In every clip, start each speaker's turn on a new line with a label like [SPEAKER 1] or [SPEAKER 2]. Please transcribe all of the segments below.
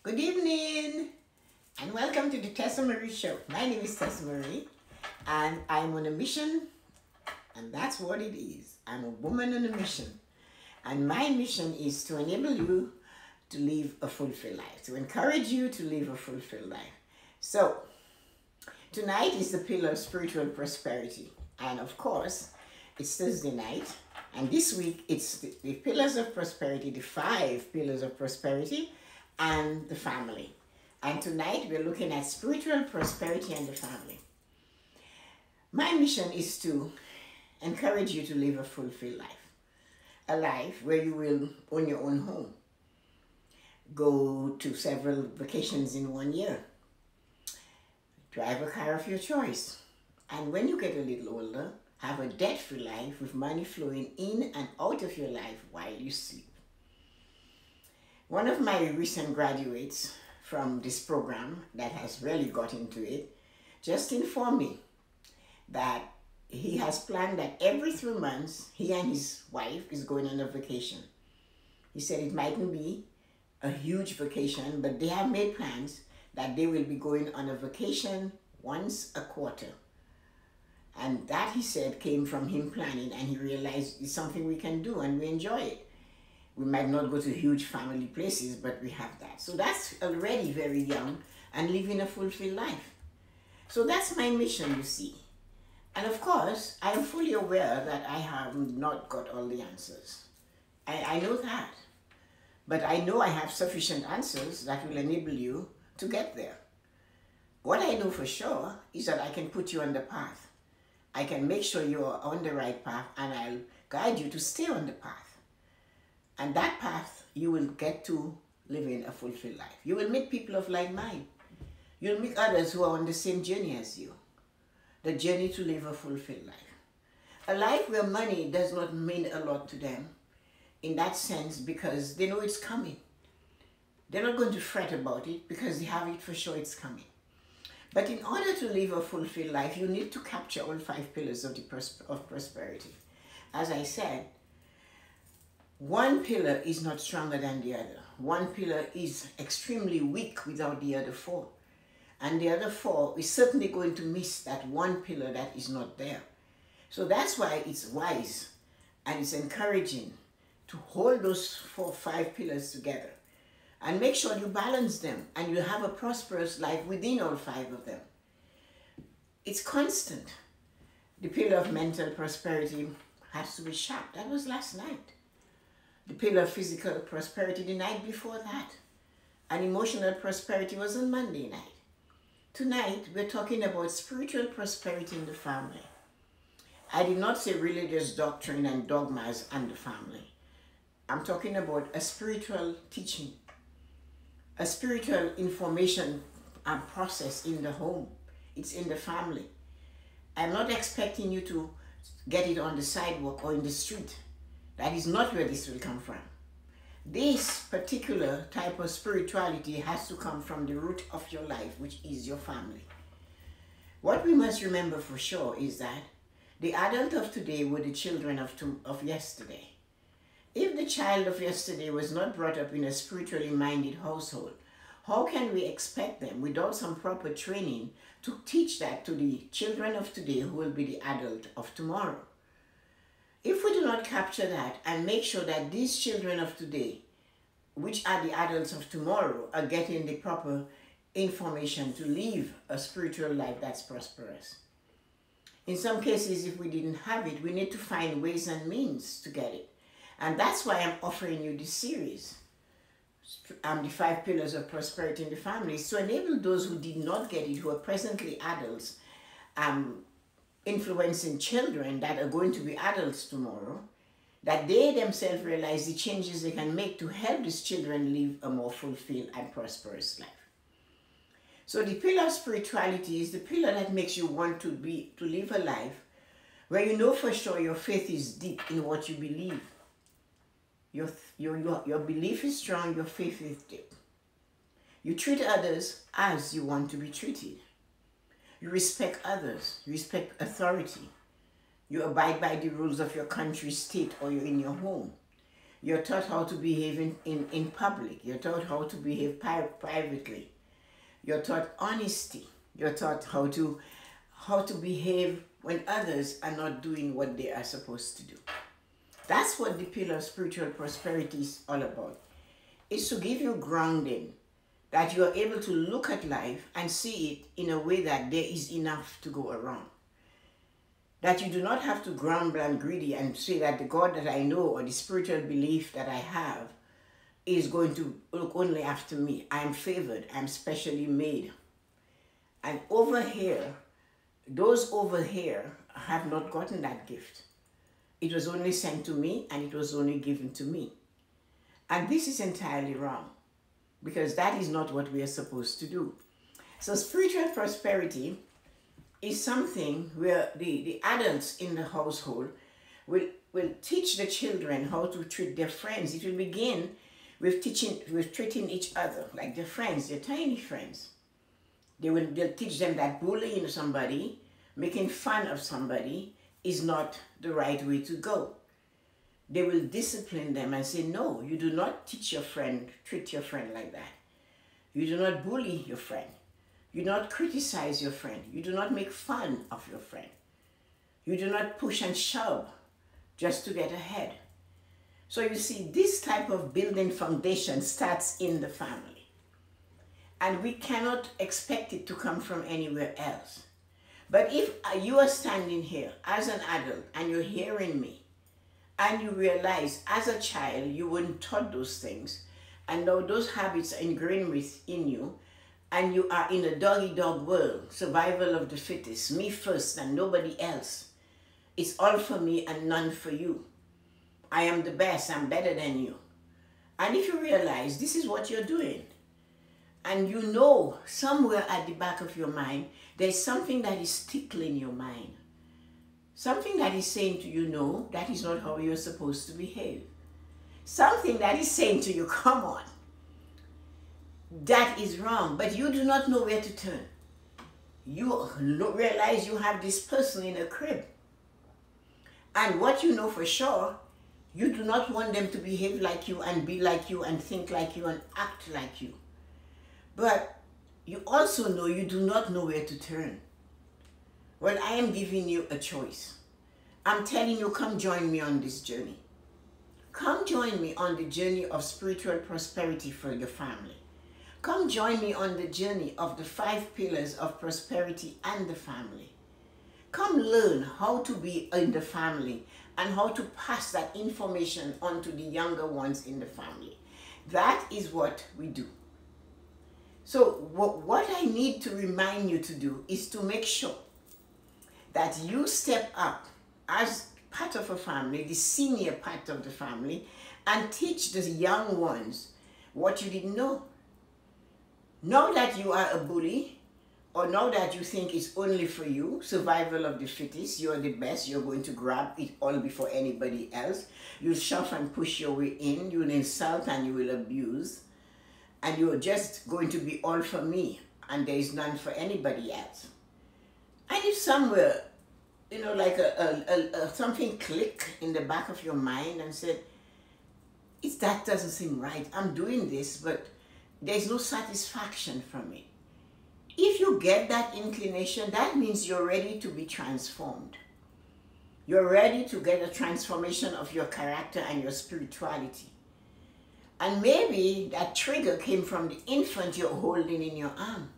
[SPEAKER 1] Good evening and welcome to the Tessa-Marie show. My name is Tessa-Marie and I'm on a mission, and that's what it is. I'm a woman on a mission, and my mission is to enable you to live a fulfilled life, to encourage you to live a fulfilled life. So tonight is the pillar of spiritual prosperity, and of course it's Thursday night, and this week it's the pillars of prosperity, the 5 pillars of prosperity and the family. And tonight we're looking at spiritual prosperity and the family. My mission is to encourage you to live a fulfilled life. A life where you will own your own home, go to several vacations in 1 year, drive a car of your choice, and when you get a little older, have a debt-free life with money flowing in and out of your life while you sleep. One of my recent graduates from this program that has really got into it just informed me that he has planned that every 3 months he and his wife is going on a vacation. He said it mightn't be a huge vacation, but they have made plans that they will be going on a vacation once a quarter. And that, he said, came from him planning, and he realized it's something we can do and we enjoy it. We might not go to huge family places, but we have that. So that's already very young and living a fulfilled life. So that's my mission, you see. And of course, I am fully aware that I have not got all the answers. I know that. But I know I have sufficient answers that will enable you to get there. What I know for sure is that I can put you on the path. I can make sure you're on the right path, and I'll guide you to stay on the path. And that path, you will get to living a fulfilled life. You will meet people of like mind. You'll meet others who are on the same journey as you. The journey to live a fulfilled life. A life where money does not mean a lot to them in that sense, because they know it's coming. They're not going to fret about it because they have it for sure it's coming. But in order to live a fulfilled life, you need to capture all 5 pillars of prosperity. As I said, one pillar is not stronger than the other. One pillar is extremely weak without the other 4. And the other 4 is certainly going to miss that one pillar that is not there. So that's why it's wise and it's encouraging to hold those 5 pillars together and make sure you balance them and you have a prosperous life within all 5 of them. It's constant. The pillar of mental prosperity has to be sharp. That was last night. The pillar of physical prosperity the night before that. And emotional prosperity was on Monday night. Tonight, we're talking about spiritual prosperity in the family. I did not say religious doctrine and dogmas and the family. I'm talking about a spiritual teaching, a spiritual information and process in the home. It's in the family. I'm not expecting you to get it on the sidewalk or in the street. That is not where this will come from. This particular type of spirituality has to come from the root of your life, which is your family. What we must remember for sure is that the adult of today were the children of yesterday. If the child of yesterday was not brought up in a spiritually minded household, how can we expect them without some proper training to teach that to the children of today who will be the adult of tomorrow? If we do not capture that and make sure that these children of today, which are the adults of tomorrow, are getting the proper information to live a spiritual life that's prosperous. In some cases, if we didn't have it, we need to find ways and means to get it. And that's why I'm offering you this series, the 5 pillars of prosperity in the family, is to enable those who did not get it, who are presently adults, influencing children that are going to be adults tomorrow, that they themselves realize the changes they can make to help these children live a more fulfilled and prosperous life. So the pillar of spirituality is the pillar that makes you want to live a life where you know for sure your faith is deep in what you believe. Your belief is strong, your faith is deep. You treat others as you want to be treated. You respect others, you respect authority. You abide by the rules of your country, state, or you're in your home. You're taught how to behave in public. You're taught how to behave privately. You're taught honesty. You're taught how to behave when others are not doing what they are supposed to do. That's what the pillar of spiritual prosperity is all about. It's to give you grounding, that you are able to look at life and see it in a way that there is enough to go around. That you do not have to grumble and greedy and say that the God that I know or the spiritual belief that I have is going to look only after me. I am favored. I am specially made. And over here, those over here have not gotten that gift. It was only sent to me and it was only given to me. And this is entirely wrong, because that is not what we are supposed to do. So spiritual prosperity is something where the adults in the household will teach the children how to treat their friends. It will begin with treating each other like their friends, their tiny friends. They'll teach them that bullying somebody, making fun of somebody is not the right way to go. They will discipline them and say, no, you do not treat your friend like that. You do not bully your friend. You do not criticize your friend. You do not make fun of your friend. You do not push and shove just to get ahead. So you see, this type of building foundation starts in the family. And we cannot expect it to come from anywhere else. But if you are standing here as an adult and you're hearing me, and you realize as a child you weren't taught those things, and now those habits are ingrained within you, and you are in a dog-eat-dog world, survival of the fittest, me first and nobody else. It's all for me and none for you. I am the best, I'm better than you. And if you realize this is what you're doing, and you know somewhere at the back of your mind, there's something that is tickling your mind. Something that is saying to you, no, that is not how you're supposed to behave. Something that is saying to you, come on, that is wrong, but you do not know where to turn. You realize you have this person in a crib. And what you know for sure, you do not want them to behave like you and be like you and think like you and act like you. But you also know you do not know where to turn. Well, I am giving you a choice. I'm telling you, come join me on this journey. Come join me on the journey of spiritual prosperity for your family. Come join me on the journey of the 5 pillars of prosperity and the family. Come learn how to be in the family and how to pass that information on to the younger ones in the family. That is what we do. So what I need to remind you to do is to make sure that you step up as part of a family, the senior part of the family, and teach the young ones what you didn't know. Now that you are a bully, or now that you think it's only for you, survival of the fittest, you're the best, you're going to grab it all before anybody else, you'll shove and push your way in, you'll insult and you will abuse, and you're just going to be all for me, and there is none for anybody else. And if somewhere, you know, like something clicked in the back of your mind and said, that doesn't seem right, I'm doing this, but there's no satisfaction from it. If you get that inclination, that means you're ready to be transformed. You're ready to get a transformation of your character and your spirituality. And maybe that trigger came from the infant you're holding in your arm.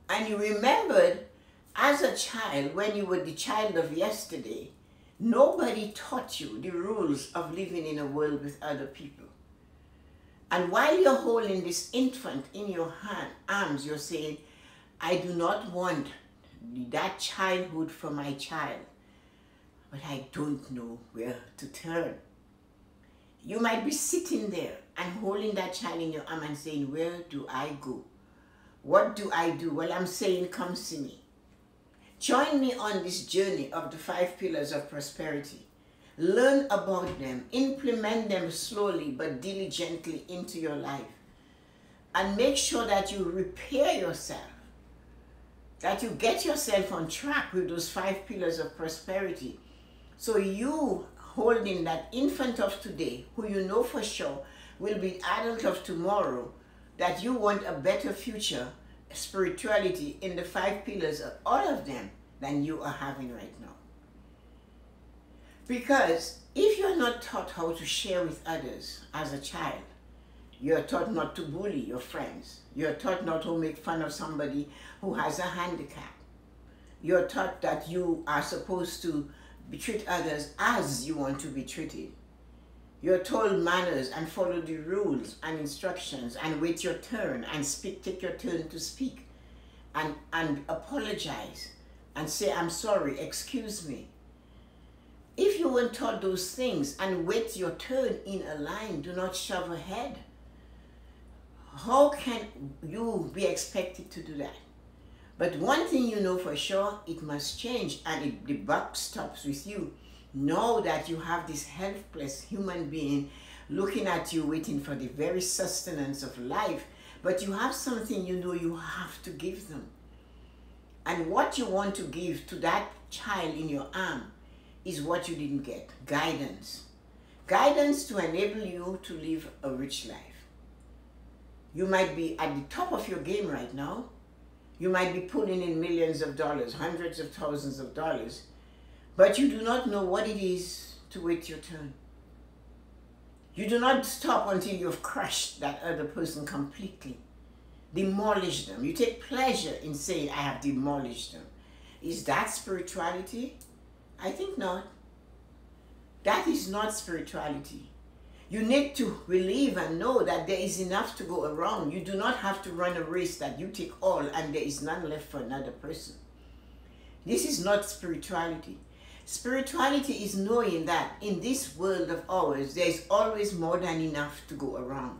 [SPEAKER 1] And you remembered as a child, when you were the child of yesterday, nobody taught you the rules of living in a world with other people. And while you're holding this infant in your arms, you're saying, I do not want that childhood for my child, but I don't know where to turn. You might be sitting there and holding that child in your arm and saying, where do I go? What do I do? Well, I'm saying, come see me. Join me on this journey of the 5 pillars of prosperity. Learn about them, implement them slowly but diligently into your life, and make sure that you repair yourself, that you get yourself on track with those 5 pillars of prosperity, so you holding that infant of today, who you know for sure will be adult of tomorrow, that you want a better future, spirituality in the 5 pillars, of all of them, than you are having right now. Because if you're not taught how to share with others as a child, you're taught not to bully your friends. You're taught not to make fun of somebody who has a handicap. You're taught that you are supposed to treat others as you want to be treated. You're told manners and follow the rules and instructions and wait your turn and take your turn to speak and apologize and say, I'm sorry, excuse me. If you weren't taught those things and wait your turn in a line, do not shove ahead, how can you be expected to do that? But one thing you know for sure, it must change, and the buck stops with you. Know that you have this helpless human being looking at you, waiting for the very sustenance of life, but you have something you know you have to give them. And what you want to give to that child in your arm is what you didn't get: guidance. Guidance to enable you to live a rich life. You might be at the top of your game right now. You might be pulling in millions of dollars, hundreds of thousands of dollars, but you do not know what it is to wait your turn. You do not stop until you've crushed that other person completely, demolished them. You take pleasure in saying, I have demolished them. Is that spirituality? I think not. That is not spirituality. You need to believe and know that there is enough to go around. You do not have to run a race that you take all and there is none left for another person. This is not spirituality. Spirituality is knowing that in this world of ours, there is always more than enough to go around.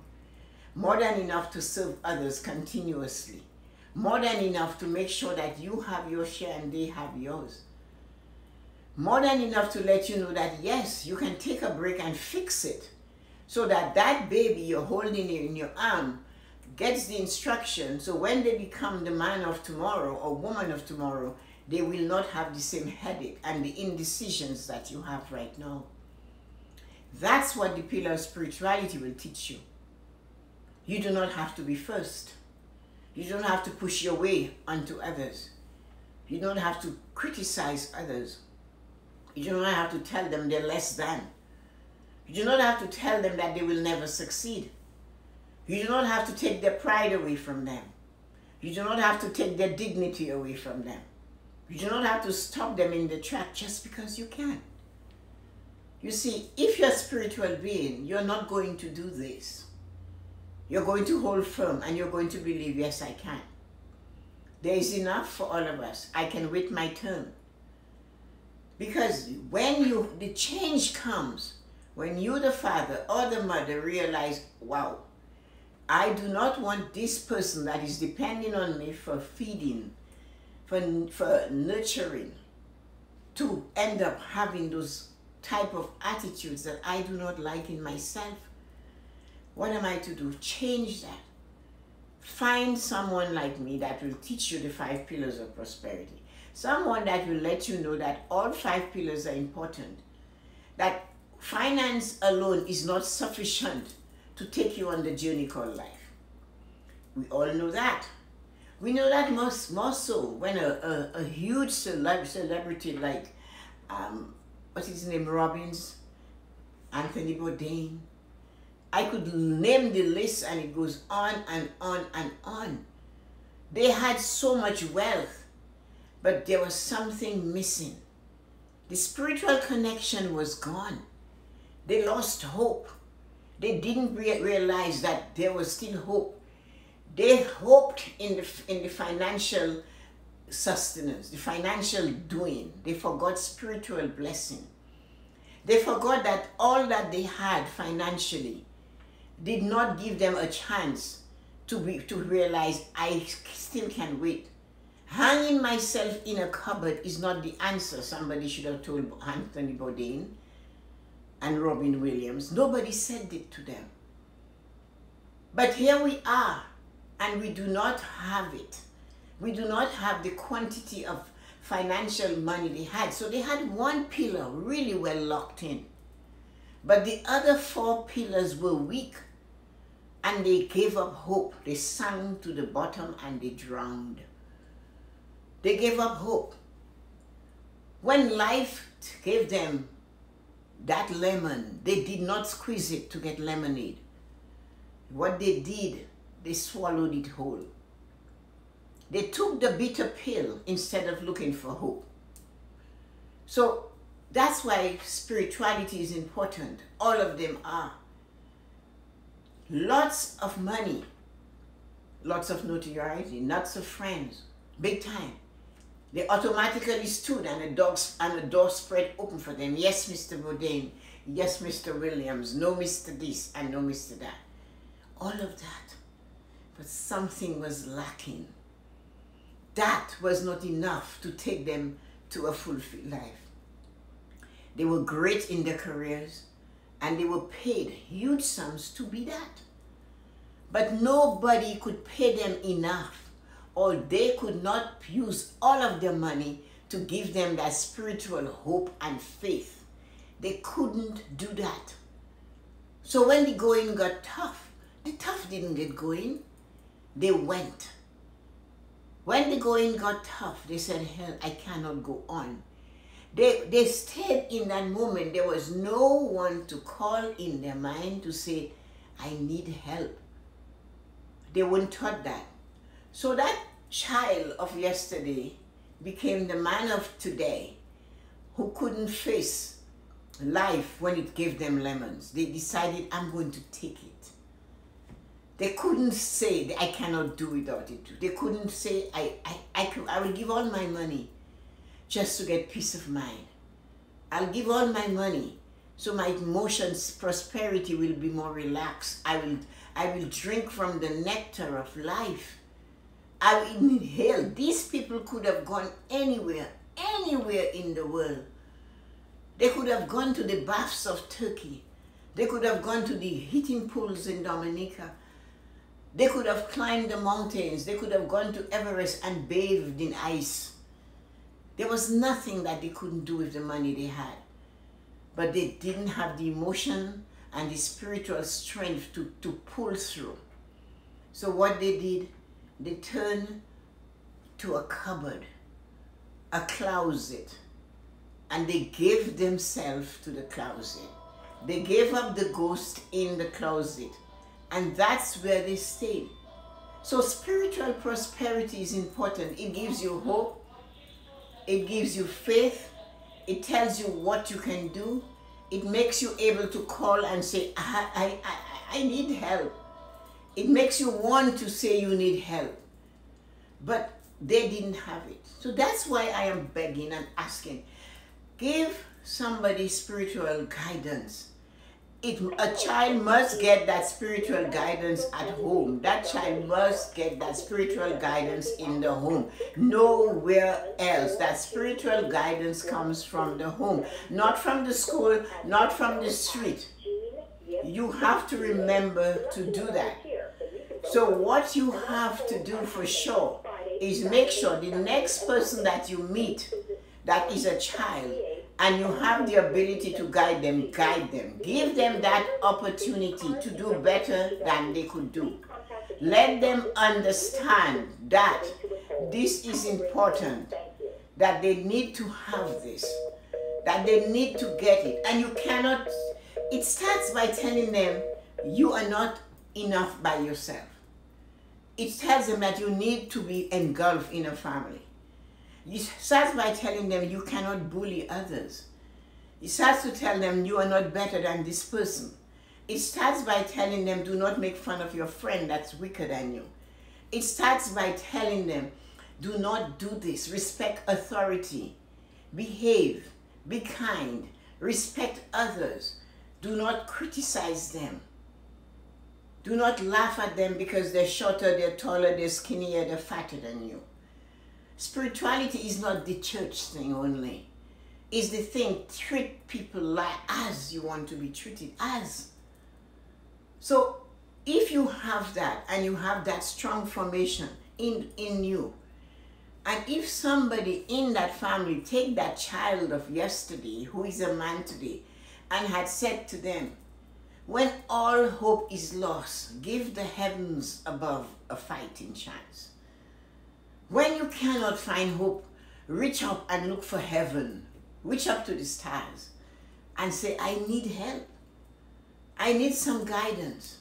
[SPEAKER 1] More than enough to serve others continuously. More than enough to make sure that you have your share and they have yours. More than enough to let you know that yes, you can take a break and fix it, so that that baby you're holding in your arm gets the instruction, so when they become the man of tomorrow or woman of tomorrow, they will not have the same headache and the indecisions that you have right now. That's what the pillar of spirituality will teach you. You do not have to be first. You don't have to push your way onto others. You don't have to criticize others. You do not have to tell them they're less than. You do not have to tell them that they will never succeed. You do not have to take their pride away from them. You do not have to take their dignity away from them. You do not have to stop them in the track just because you can. You see, if you're a spiritual being, you're not going to do this. You're going to hold firm and you're going to believe, yes, I can. There is enough for all of us. I can wait my turn. Because when the change comes, when you, the father or the mother, realize, wow, I do not want this person that is depending on me for feeding, for nurturing, to end up having those type of attitudes that I do not like in myself. What am I to do? Change that. Find someone like me that will teach you the 5 pillars of prosperity. Someone that will let you know that all 5 pillars are important. That finance alone is not sufficient to take you on the journey called life. We all know that. We know that more so when a huge celebrity like, what's his name, Robbins, Anthony Bourdain. I could name the list and it goes on and on and on. They had so much wealth, but there was something missing. The spiritual connection was gone. They lost hope. They didn't realize that there was still hope. They hoped in the financial sustenance, the financial doing. They forgot spiritual blessing. They forgot that all that they had financially did not give them a chance to realize, I still can wait. Hanging myself in a cupboard is not the answer. Somebody should have told Anthony Bourdain and Robin Williams. Nobody said it to them. But here we are, and we do not have it. We do not have the quantity of financial money they had. So they had one pillar really well locked in. But the other 4 pillars were weak, and they gave up hope. They sank to the bottom and they drowned. They gave up hope. When life gave them that lemon, they did not squeeze it to get lemonade. What they did, they swallowed it whole. They took the bitter pill instead of looking for hope. So that's why spirituality is important. All of them are. Lots of money, lots of notoriety, lots of friends, big time. They automatically stood and the door spread open for them. Yes, Mr. Bourdain. Yes, Mr. Williams. No, Mr. this and no, Mr. that. All of that. But something was lacking. That was not enough to take them to a fulfilled life. They were great in their careers and they were paid huge sums to be that. But nobody could pay them enough, or they could not use all of their money to give them that spiritual hope and faith. They couldn't do that. So when the going got tough, the tough didn't get going, they went. When the going got tough, they said, hell, I cannot go on. They stayed in that moment. There was no one to call in their mind to say, I need help. They weren't taught that. So that child of yesterday became the man of today who couldn't face life when it gave them lemons. They decided, I'm going to take it. They couldn't say, I cannot do without it. They couldn't say, I will give all my money just to get peace of mind. I'll give all my money so my emotions, prosperity will be more relaxed. I will drink from the nectar of life. I will inhale. These people could have gone anywhere in the world. They could have gone to the baths of Turkey. They could have gone to the heating pools in Dominica. They could have climbed the mountains. They could have gone to Everest and bathed in ice. There was nothing that they couldn't do with the money they had. But they didn't have the emotion and the spiritual strength to pull through. So what they did, they turned to a cupboard, a closet, and they gave themselves to the closet. They gave up the ghost in the closet, and that's where they stayed. So spiritual prosperity is important. It gives you hope. It gives you faith. It tells you what you can do. It makes you able to call and say, I need help. It makes you want to say you need help. But they didn't have it. So that's why I am begging and asking, give somebody spiritual guidance. A child must get that spiritual guidance at home. That child must get that spiritual guidance in the home. Nowhere else. That spiritual guidance comes from the home. Not from the school, not from the street. You have to remember to do that. So what you have to do for sure is make sure the next person that you meet that is a child, and you have the ability to guide them, guide them. Give them that opportunity to do better than they could do. Let them understand that this is important, that they need to have this, that they need to get it. And you cannot, it starts by telling them you are not enough by yourself. It tells them that you need to be engulfed in a family. It starts by telling them you cannot bully others. It starts to tell them you are not better than this person. It starts by telling them do not make fun of your friend that's weaker than you. It starts by telling them do not do this. Respect authority. Behave. Be kind. Respect others. Do not criticize them. Do not laugh at them because they're shorter, they're taller, they're skinnier, they're fatter than you. Spirituality is not the church thing only. It's the thing, treat people like as you want to be treated as. So if you have that and you have that strong formation in you, and if somebody in that family take that child of yesterday who is a man today and had said to them, when all hope is lost, give the heavens above a fighting chance. When you cannot find hope, reach up and look for heaven. Reach up to the stars and say, I need help. I need some guidance.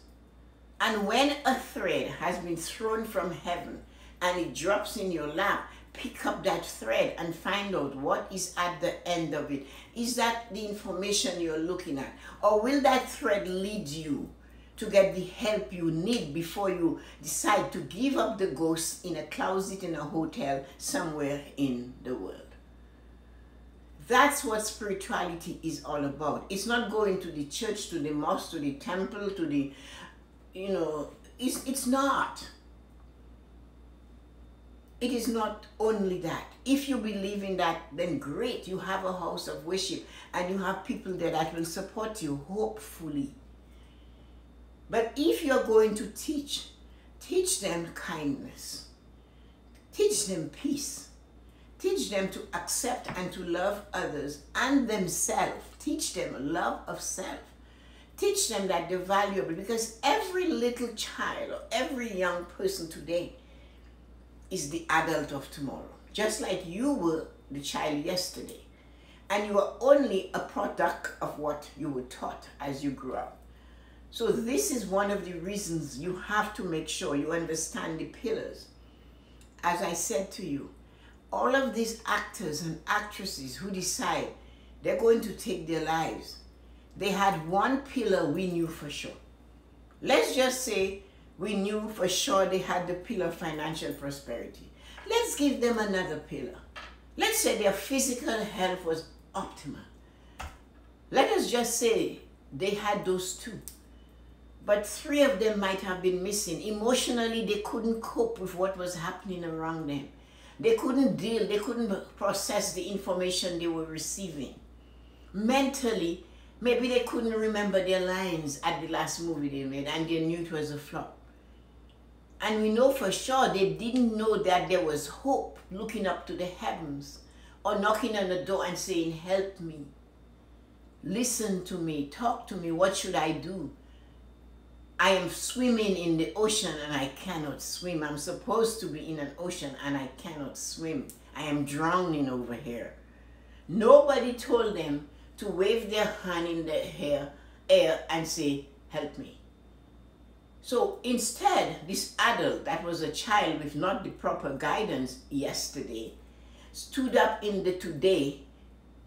[SPEAKER 1] And when a thread has been thrown from heaven and it drops in your lap, pick up that thread and find out what is at the end of it. Is that the information you're looking at? Or will that thread lead you to get the help you need before you decide to give up the ghost in a closet in a hotel somewhere in the world? That's what spirituality is all about. It's not going to the church, to the mosque, to the temple, to the, it's not. It is not only that. If you believe in that, then great. You have a house of worship and you have people there that will support you, hopefully. But if you're going to teach them kindness. Teach them peace. Teach them to accept and to love others and themselves. Teach them love of self. Teach them that they're valuable, because every little child or every young person today is the adult of tomorrow. Just like you were the child yesterday. And you are only a product of what you were taught as you grew up. So this is one of the reasons you have to make sure you understand the pillars. As I said to you, all of these actors and actresses who decide they're going to take their lives, they had one pillar we knew for sure. Let's just say we knew for sure they had the pillar of financial prosperity. Let's give them another pillar. Let's say their physical health was optimal. Let us just say they had those two. But 3 of them might have been missing. Emotionally, they couldn't cope with what was happening around them. They couldn't deal, they couldn't process the information they were receiving. Mentally, maybe they couldn't remember their lines at the last movie they made and they knew it was a flop. And we know for sure they didn't know that there was hope looking up to the heavens or knocking on the door and saying, help me, listen to me, talk to me, what should I do? I am swimming in the ocean and I cannot swim. I'm supposed to be in an ocean and I cannot swim. I am drowning over here. Nobody told them to wave their hand in the air and say, help me. So instead, this adult that was a child with not the proper guidance yesterday stood up in the today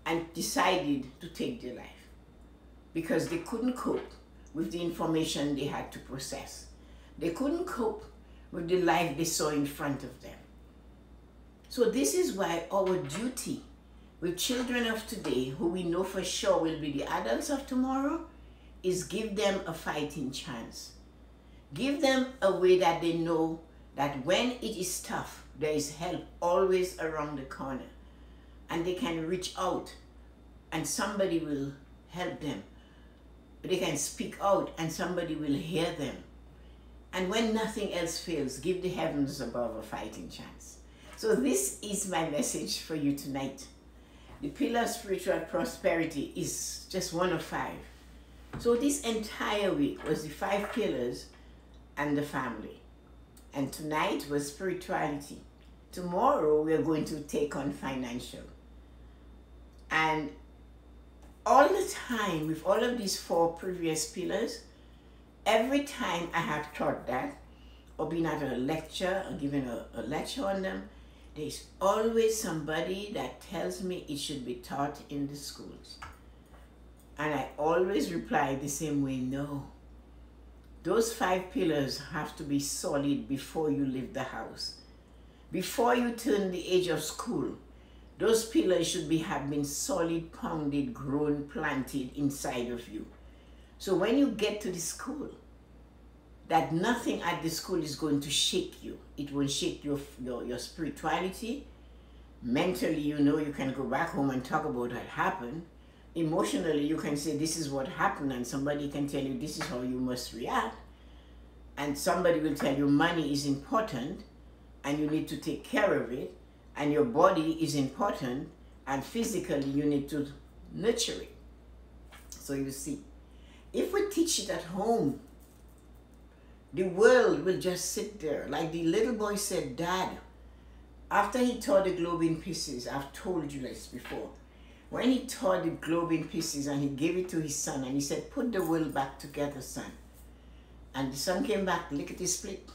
[SPEAKER 1] and decided to take their life because they couldn't cope with the information they had to process. They couldn't cope with the life they saw in front of them. So this is why our duty with children of today, who we know for sure will be the adults of tomorrow, is give them a fighting chance. Give them a way that they know that when it is tough, there is help always around the corner. And they can reach out and somebody will help them. They can speak out and somebody will hear them. And when nothing else fails, give the heavens above a fighting chance. So this is my message for you tonight. The pillar of spiritual prosperity is just one of 5. So this entire week was the 5 pillars and the family. And tonight was spirituality. Tomorrow we are going to take on financial. And all the time, with all of these 4 previous pillars, every time I have taught that, or been at a lecture, or given a lecture on them, there's always somebody that tells me it should be taught in the schools. And I always reply the same way, no. Those 5 pillars have to be solid before you leave the house. Before you turn the age of school, those pillars should have been solid, pounded, grown, planted inside of you. So when you get to the school, that nothing at the school is going to shake you. It will shake your spirituality. Mentally, you can go back home and talk about what happened. Emotionally, you can say this is what happened and somebody can tell you this is how you must react. And somebody will tell you money is important and you need to take care of it. And your body is important, and physically you need to nurture it. So you see, if we teach it at home, the world will just sit there. Like the little boy said, Dad, after he tore the globe in pieces, I've told you this before, when he tore the globe in pieces and he gave it to his son and he said, put the world back together, son. And the son came back, lickety split.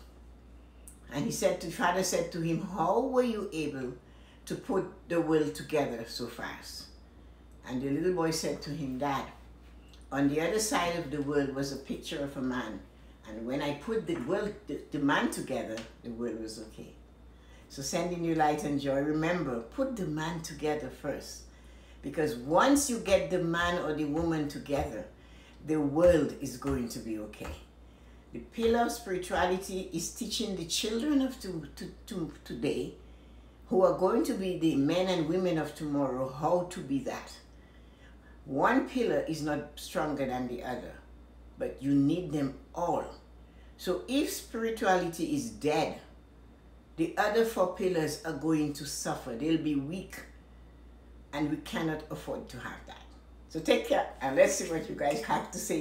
[SPEAKER 1] And he said, the father said to him, how were you able to put the world together so fast? And the little boy said to him, Dad, on the other side of the world was a picture of a man. And when I put the man together, the world was okay. So sending you light and joy. Remember, put the man together first. Because once you get the man or the woman together, the world is going to be okay. The pillar of spirituality is teaching the children of today, who are going to be the men and women of tomorrow, how to be that. One pillar is not stronger than the other, but you need them all. So if spirituality is dead, the other 4 pillars are going to suffer. They'll be weak, and we cannot afford to have that. So take care, and let's see what you guys have to say.